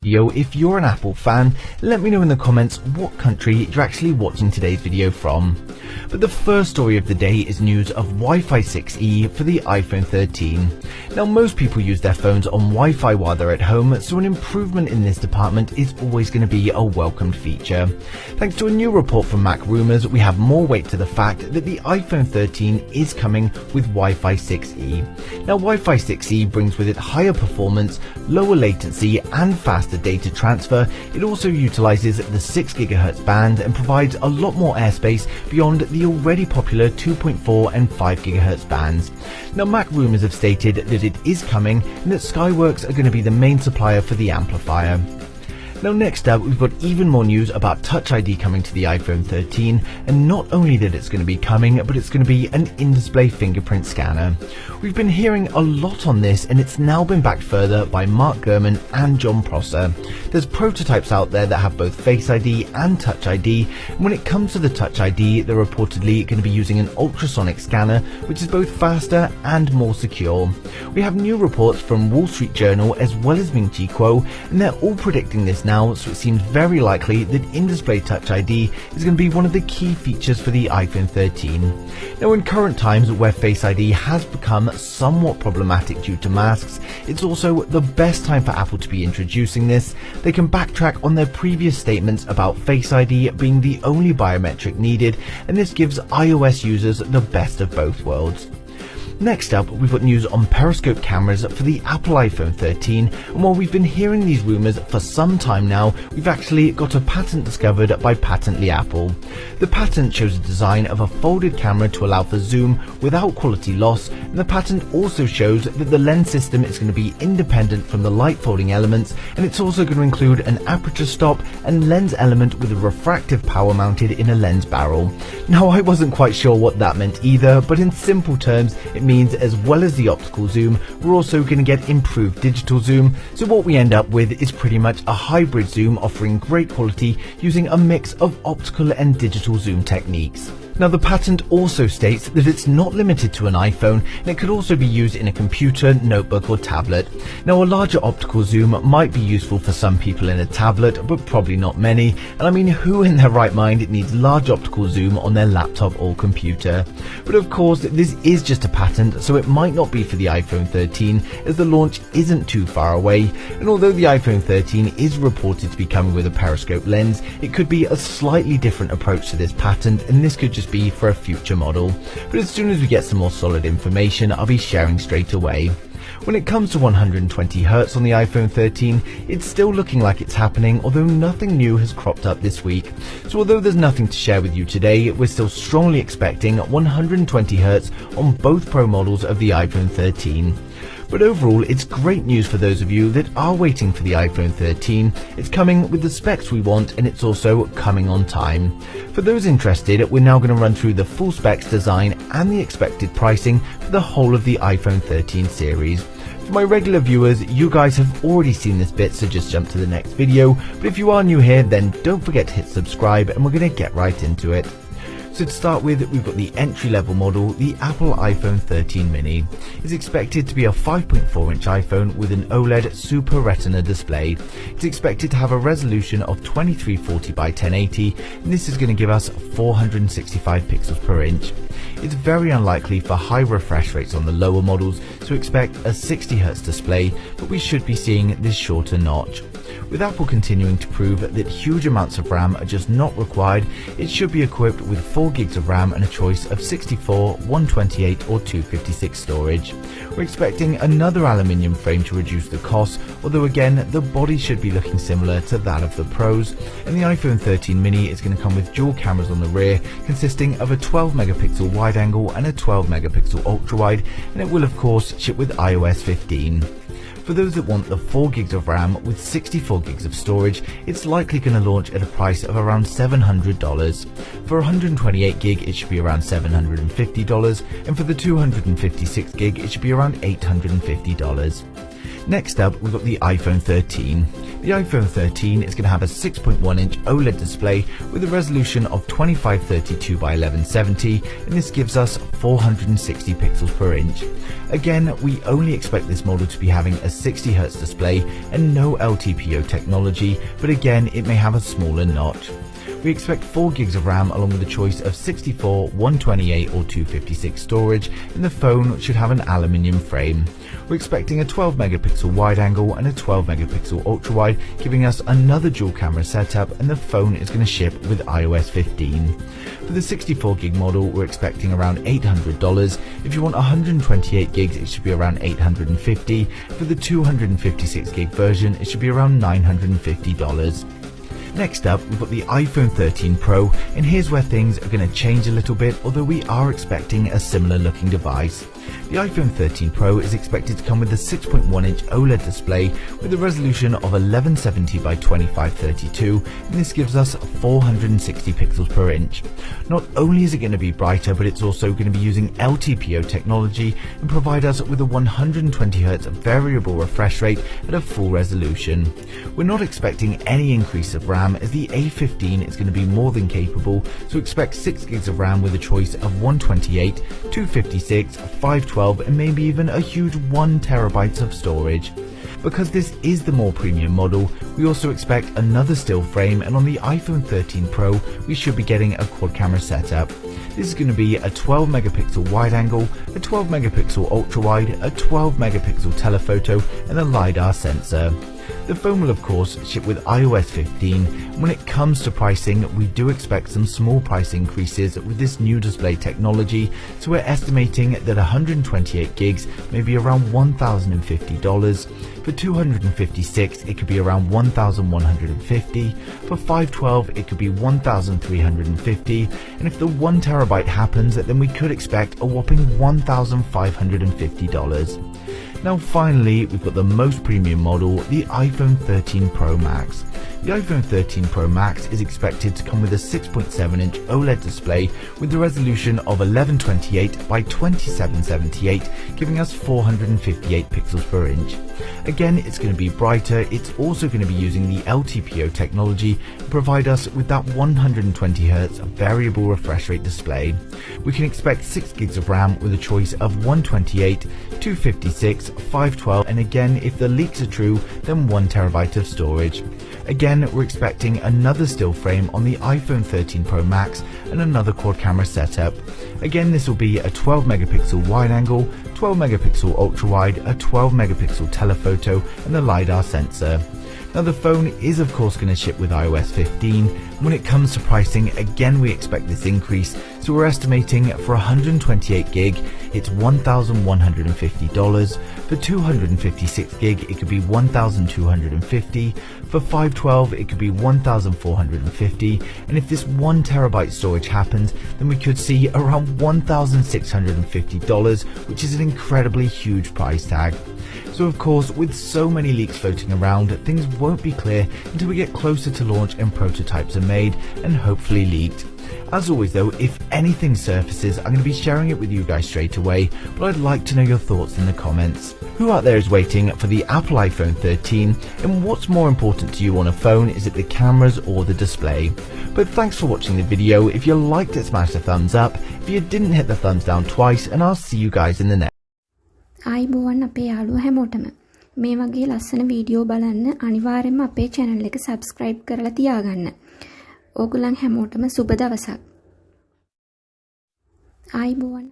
If you're an Apple fan, let me know in the comments what country you're actually watching today's video from. But the first story of the day is news of Wi-Fi 6E for the iPhone 13. Now, most people use their phones on Wi-Fi while they're at home, so an improvement in this department is always going to be a welcomed feature. Thanks to a new report from MacRumors, we have more weight to the fact that the iPhone 13 is coming with Wi-Fi 6E. Now, Wi-Fi 6E brings with it higher performance, lower latency and faster data transfer. It also utilizes the 6 GHz band and provides a lot more airspace beyond the already popular 2.4 and 5 GHz bands. Now, MacRumors have stated that it is coming and that Skyworks are going to be the main supplier for the amplifier. Now, next up, we've got even more news about Touch ID coming to the iPhone 13, and not only that it's going to be coming, but it's going to be an in-display fingerprint scanner. We've been hearing a lot on this, and it's now been backed further by Mark Gurman and Jon Prosser. There's prototypes out there that have both Face ID and Touch ID, and when it comes to the Touch ID, they're reportedly going to be using an ultrasonic scanner, which is both faster and more secure. We have new reports from Wall Street Journal as well as Ming Chi Kuo, and they're all predicting this now, so it seems very likely that in-display Touch ID is going to be one of the key features for the iPhone 13. Now, in current times where Face ID has become somewhat problematic due to masks, it's also the best time for Apple to be introducing this. They can backtrack on their previous statements about Face ID being the only biometric needed, and this gives iOS users the best of both worlds. Next up, we've got news on periscope cameras for the Apple iPhone 13, and while we've been hearing these rumors for some time now, we've actually got a patent discovered by Patently Apple. The patent shows a design of a folded camera to allow for zoom without quality loss, and the patent also shows that the lens system is going to be independent from the light folding elements, and it's also going to include an aperture stop and lens element with a refractive power mounted in a lens barrel. Now, I wasn't quite sure what that meant either, but in simple terms, it means as well as the optical zoom, we're also going to get improved digital zoom, so what we end up with is pretty much a hybrid zoom offering great quality using a mix of optical and digital zoom techniques. Now, the patent also states that it's not limited to an iPhone, and it could also be used in a computer, notebook or tablet. Now, a larger optical zoom might be useful for some people in a tablet, but probably not many, and I mean, who in their right mind needs large optical zoom on their laptop or computer? But of course, this is just a patent, so it might not be for the iPhone 13, as the launch isn't too far away, and although the iPhone 13 is reported to be coming with a periscope lens, it could be a slightly different approach to this patent, and this could just be for a future model. But as soon as we get some more solid information, I'll be sharing straight away. When it comes to 120Hz on the iPhone 13, it's still looking like it's happening, although nothing new has cropped up this week. So although there's nothing to share with you today, we're still strongly expecting 120Hz on both Pro models of the iPhone 13. But overall, it's great news for those of you that are waiting for the iPhone 13. It's coming with the specs we want, and it's also coming on time. For those interested, we're now going to run through the full specs, design and the expected pricing for the whole of the iPhone 13 series. For my regular viewers, you guys have already seen this bit, so just jump to the next video. But if you are new here, then don't forget to hit subscribe, and we're going to get right into it. So to start with, we've got the entry-level model, the Apple iPhone 13 mini. It's expected to be a 5.4-inch iPhone with an OLED Super Retina display. It's expected to have a resolution of 2340 by 1080, and this is going to give us 465 pixels per inch. It's very unlikely for high refresh rates on the lower models, so expect a 60Hz display, but we should be seeing this shorter notch. With Apple continuing to prove that huge amounts of RAM are just not required, it should be equipped with 4 GB of RAM and a choice of 64, 128 or 256 storage. We're expecting another aluminium frame to reduce the cost, although again the body should be looking similar to that of the Pros, and the iPhone 13 mini is going to come with dual cameras on the rear, consisting of a 12 megapixel wide angle and a 12 megapixel ultra wide, and it will of course ship with iOS 15. For those that want the 4 GB of RAM with 64 GB of storage, it's likely going to launch at a price of around $700. For 128 GB, it should be around $750, and for the 256 GB, it should be around $850. Next up, we've got the iPhone 13. The iPhone 13 is going to have a 6.1-inch OLED display with a resolution of 2532 by 1170, and this gives us 460 pixels per inch. Again, we only expect this model to be having a 60Hz display and no LTPO technology, but again, it may have a smaller notch. We expect 4 gigs of RAM along with a choice of 64, 128 or 256 storage, and the phone should have an aluminium frame. We're expecting a 12 megapixel wide angle and a 12 megapixel ultra wide, giving us another dual camera setup, and the phone is going to ship with iOS 15. For the 64 gig model, we're expecting around $800. If you want 128 gigs, it should be around $850. For the 256 gig version, it should be around $950. Next up, we've got the iPhone 13 Pro, and here's where things are going to change a little bit, although we are expecting a similar looking device. The iPhone 13 Pro is expected to come with a 6.1-inch OLED display with a resolution of 1170 by 2532, and this gives us 460 pixels per inch. Not only is it going to be brighter, but it's also going to be using LTPO technology and provide us with a 120Hz variable refresh rate at a full resolution. We're not expecting any increase of RAM, as the A15 is going to be more than capable, so expect 6 gigs of RAM with a choice of 128, 256, 512 and maybe even a huge 1 terabyte of storage. Because this is the more premium model, we also expect another still frame, and on the iPhone 13 Pro we should be getting a quad camera setup. This is going to be a 12 megapixel wide angle, a 12 megapixel ultra wide, a 12 megapixel telephoto and a LiDAR sensor. The phone will of course ship with iOS 15. When it comes to pricing, we do expect some small price increases with this new display technology, so we're estimating that 128 gigs may be around $1,050. For 256 it could be around $1,150, for 512 it could be $1,350, and if the 1 terabyte happens, then we could expect a whopping $1,550. Now finally, we've got the most premium model, the iPhone 13 Pro Max. The iPhone 13 Pro Max is expected to come with a 6.7-inch OLED display with a resolution of 1128 by 2778, giving us 458 pixels per inch. Again, it's going to be brighter. It's also going to be using the LTPO technology to provide us with that 120Hz variable refresh rate display. We can expect 6 gigs of RAM with a choice of 128, 256, 512, and again, if the leaks are true, then 1 terabyte of storage. Again, we're expecting another still frame on the iPhone 13 Pro Max and another quad camera setup. Again, this will be a 12 megapixel wide angle, 12 megapixel ultra wide, a 12 megapixel telephoto and the LiDAR sensor. Now the phone is of course going to ship with iOS 15. When it comes to pricing, again we expect this increase, so we're estimating for 128 gig it's $1,150. For 256 gig it could be $1,250. For 512 it could be $1,450, and if this 1 terabyte storage happens, then we could see around $1,650, which is an incredibly huge price tag. So of course, with so many leaks floating around, things won't be clear until we get closer to launch and prototypes are made and hopefully leaked. As always though, if anything surfaces, I'm going to be sharing it with you guys straight away, but I'd like to know your thoughts in the comments. Who out there is waiting for the Apple iPhone 13, and what's more important to you on a phone? Is it the cameras or the display? But thanks for watching the video. If you liked it, smash the thumbs up. If you didn't, hit the thumbs down twice, and I'll see you guys in the next. ආයිබෝවන් අපේ යාළුවෝ හැමෝටම මේ වගේ ලස්සන video බලන්න අනිවාර්යෙන්ම අපේ channel එක subscribe කරලා තියාගන්න. ඕගොල්ලන් හැමෝටම සුබ දවසක්. ආයිබෝවන්